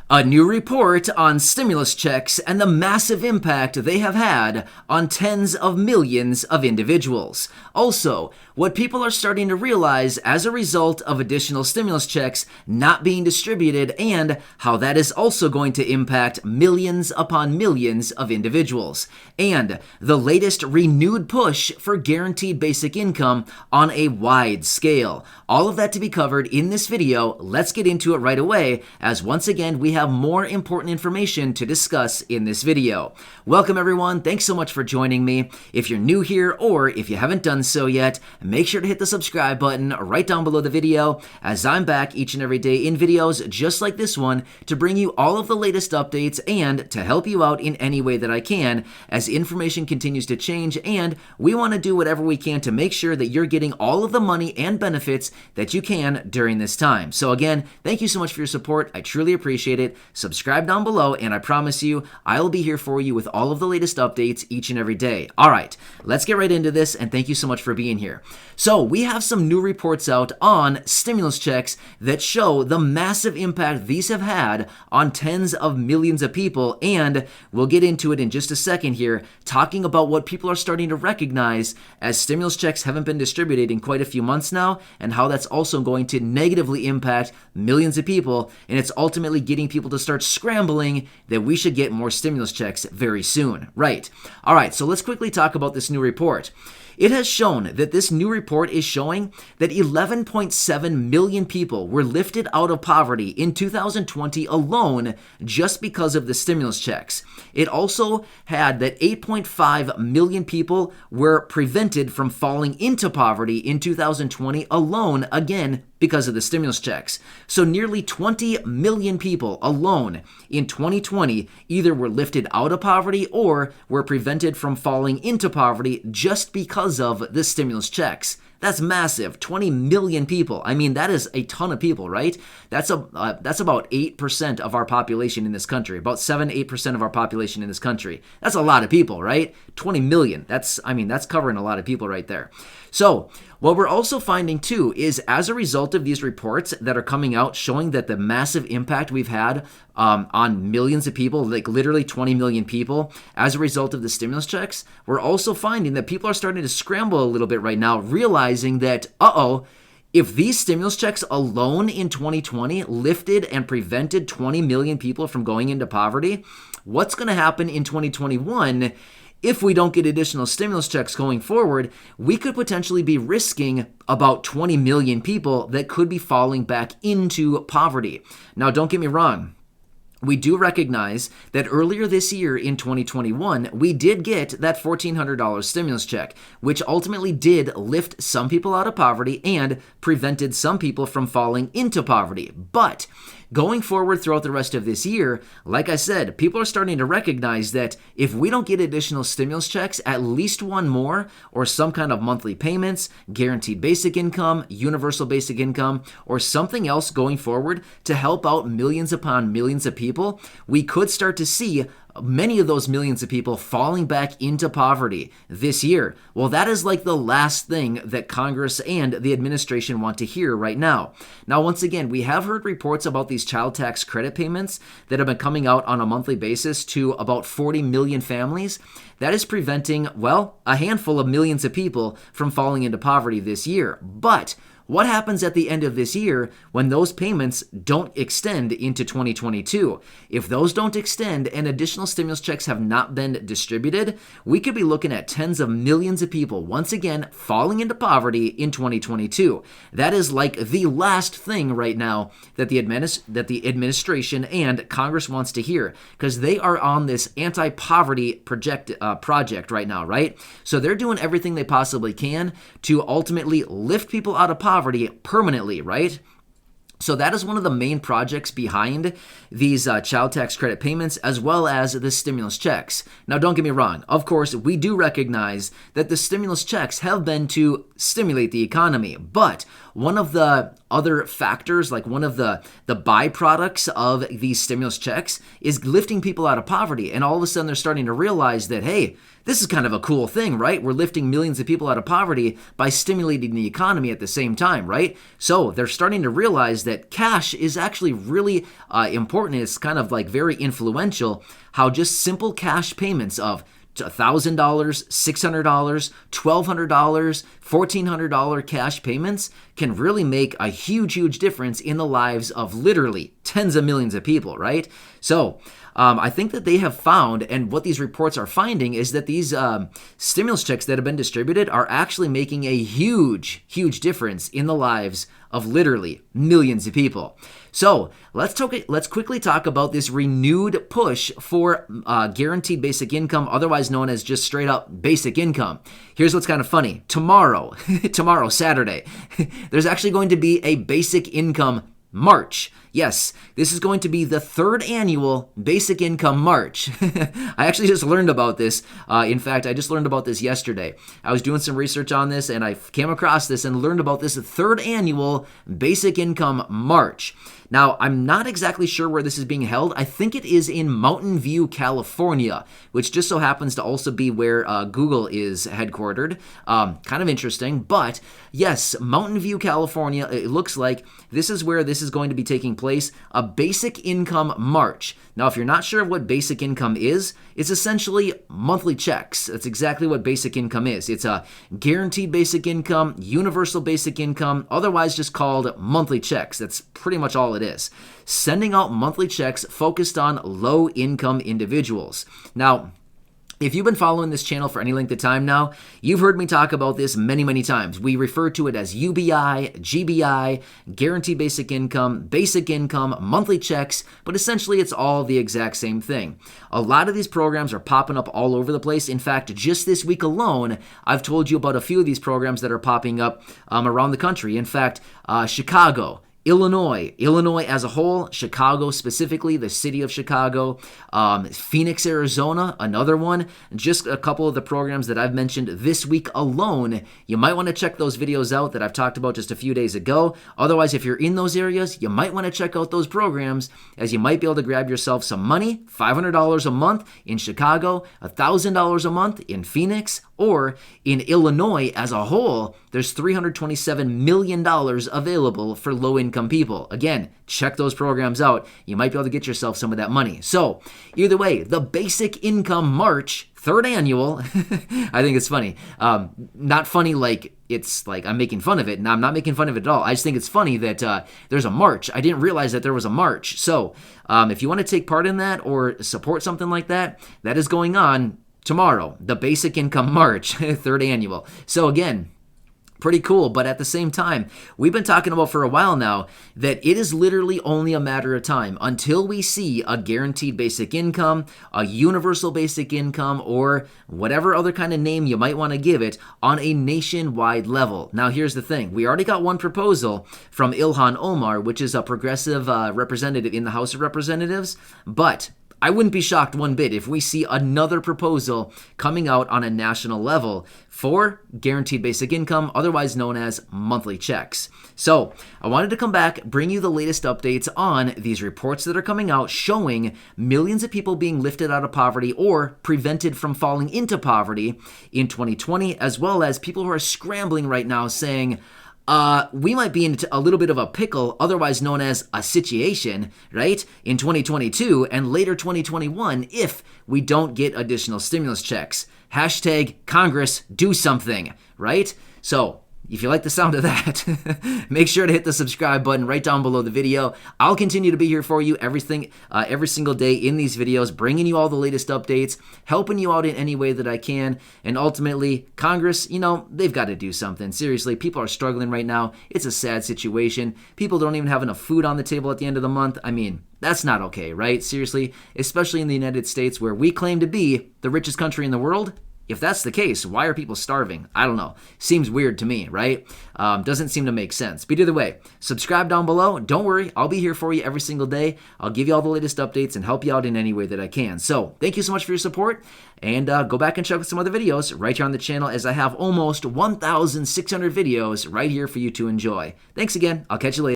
A new report on stimulus checks and the massive impact they have had on tens of millions of individuals. Also, what people are starting to realize as a result of additional stimulus checks not being distributed and how that is also going to impact millions upon millions of individuals. And the latest renewed push for guaranteed basic income on a wide scale. All of that to be covered in this video. Let's get into it right away, as once again we have more important information to discuss in this video. Welcome everyone, thanks so much for joining me. If you're new here or if you haven't done so yet, make sure to hit the subscribe button right down below the video, as I'm back each and every day in videos just like this one to bring you all of the latest updates and to help you out in any way that I can as information continues to change, and we want to do whatever we can to make sure that you're getting all of the money and benefits that you can during this time. So again, thank you so much for your support. I truly appreciate it. Subscribe down below, and I promise you, I'll be here for you with all of the latest updates each and every day. All right, let's get right into this, and thank you so much for being here. So we have some new reports out on stimulus checks that show the massive impact these have had on tens of millions of people, and we'll get into it in just a second here, talking about what people are starting to recognize as stimulus checks haven't been distributed in quite a few months now, and how that's also going to negatively impact millions of people, and it's ultimately getting people to start scrambling that we should get more stimulus checks very soon. Right. All right, so let's quickly talk about this new report. It has shown that this new report is showing that 11.7 million people were lifted out of poverty in 2020 alone just because of the stimulus checks. It also had that 8.5 million people were prevented from falling into poverty in 2020 alone, again, because of the stimulus checks. So nearly 20 million people alone in 2020 either were lifted out of poverty or were prevented from falling into poverty just because of the stimulus checks. That's massive. 20 million people. I mean, that is a ton of people, right? That's about 8% of our population in this country. About 7-8% of our population in this country. That's a lot of people, right? 20 million. That's covering a lot of people right there. So what we're also finding too is, as a result of these reports that are coming out showing that the massive impact we've had on millions of people, like literally 20 million people, as a result of the stimulus checks, we're also finding that people are starting to scramble a little bit right now, realizing that, if these stimulus checks alone in 2020 lifted and prevented 20 million people from going into poverty, what's going to happen in 2021? If we don't get additional stimulus checks going forward, we could potentially be risking about 20 million people that could be falling back into poverty. Now, don't get me wrong. We do recognize that earlier this year in 2021, we did get that $1,400 stimulus check, which ultimately did lift some people out of poverty and prevented some people from falling into poverty. But going forward throughout the rest of this year, like I said, people are starting to recognize that if we don't get additional stimulus checks, at least one more, or some kind of monthly payments, guaranteed basic income, universal basic income, or something else going forward to help out millions upon millions of people, we could start to see many of those millions of people falling back into poverty this year. Well, that is like the last thing that Congress and the administration want to hear right now. Now, once again, we have heard reports about these child tax credit payments that have been coming out on a monthly basis to about 40 million families. That is preventing, well, a handful of millions of people from falling into poverty this year. But what happens at the end of this year when those payments don't extend into 2022? If those don't extend and additional stimulus checks have not been distributed, we could be looking at tens of millions of people once again falling into poverty in 2022. That is like the last thing right now that the administration and Congress wants to hear, because they are on this anti-poverty project right now, right? So they're doing everything they possibly can to ultimately lift people out of poverty permanently, right? So that is one of the main projects behind these child tax credit payments, as well as the stimulus checks. Now, don't get me wrong. Of course, we do recognize that the stimulus checks have been to stimulate the economy. But one of the other factors, like one of the byproducts of these stimulus checks is lifting people out of poverty. And all of a sudden they're starting to realize that, hey, this is kind of a cool thing, right? We're lifting millions of people out of poverty by stimulating the economy at the same time, right? So they're starting to realize that cash is actually really important. It's kind of like very influential how just simple cash payments of $1,000, $600, $1,200, $1,400 cash payments can really make a huge difference in the lives of literally tens of millions of people, right? So I think that they have found, and what these reports are finding, is that these stimulus checks that have been distributed are actually making a huge difference in the lives of literally millions of people. So let's quickly talk about this renewed push for guaranteed basic income, otherwise known as just straight up basic income. Here's what's kind of funny. Tomorrow, Saturday, there's actually going to be a basic income march. Yes, this is going to be the third annual Basic Income March. I actually just learned about this. In fact, I just learned about this yesterday. I was doing some research on this and I came across this and learned about this third annual Basic Income March. Now, I'm not exactly sure where this is being held. I think it is in Mountain View, California, which just so happens to also be where Google is headquartered. Kind of interesting, but yes, Mountain View, California, it looks like this is where this is going to be taking place, a basic income march. Now, if you're not sure of what basic income is, it's essentially monthly checks. That's exactly what basic income is. It's a guaranteed basic income, universal basic income, otherwise just called monthly checks. That's pretty much all it is. Sending out monthly checks focused on low-income individuals. Now, if you've been following this channel for any length of time now, you've heard me talk about this many times. We refer to it as UBI, GBI, Guaranteed Basic Income, monthly checks, but essentially it's all the exact same thing. A lot of these programs are popping up all over the place. In fact, just this week alone, I've told you about a few of these programs that are popping up around the country. In fact, Chicago, Illinois as a whole, Chicago specifically, the city of Chicago, Phoenix, Arizona, another one. Just a couple of the programs that I've mentioned this week alone. You might want to check those videos out that I've talked about just a few days ago. Otherwise, if you're in those areas, you might want to check out those programs, as you might be able to grab yourself some money, $500 a month in Chicago, $1,000 a month in Phoenix, or in Illinois as a whole, there's $327 million available for low-income people. Again, check those programs out. You might be able to get yourself some of that money. So, either way, the Basic Income March, third annual, I think it's funny. Not funny like it's like I'm making fun of it. No, I'm not making fun of it at all. I just think it's funny that there's a march. I didn't realize that there was a march. So, if you want to take part in that or support something like that, that is going on tomorrow, the Basic Income March, third annual. So again, pretty cool, but at the same time, we've been talking about for a while now that it is literally only a matter of time until we see a guaranteed basic income, a universal basic income, or whatever other kind of name you might want to give it on a nationwide level. Now, here's the thing. We already got one proposal from Ilhan Omar, which is a progressive representative in the House of Representatives, but I wouldn't be shocked one bit if we see another proposal coming out on a national level for guaranteed basic income, otherwise known as monthly checks. So I wanted to come back, bring you the latest updates on these reports that are coming out showing millions of people being lifted out of poverty or prevented from falling into poverty in 2020, as well as people who are scrambling right now saying, we might be in a little bit of a pickle, otherwise known as a situation, right, in 2022 and later 2021 if we don't get additional stimulus checks. Hashtag Congress do something, right? So, if you like the sound of that, make sure to hit the subscribe button right down below the video. I'll continue to be here for you every single day in these videos, bringing you all the latest updates, helping you out in any way that I can. And ultimately, Congress, they've got to do something. Seriously, people are struggling right now. It's a sad situation. People don't even have enough food on the table at the end of the month. I mean, that's not okay, right? Seriously, especially in the United States where we claim to be the richest country in the world. If that's the case, why are people starving? I don't know. Seems weird to me, right? Doesn't seem to make sense. But either way, subscribe down below. Don't worry, I'll be here for you every single day. I'll give you all the latest updates and help you out in any way that I can. So thank you so much for your support, and go back and check out some other videos right here on the channel, as I have almost 1,600 videos right here for you to enjoy. Thanks again. I'll catch you later.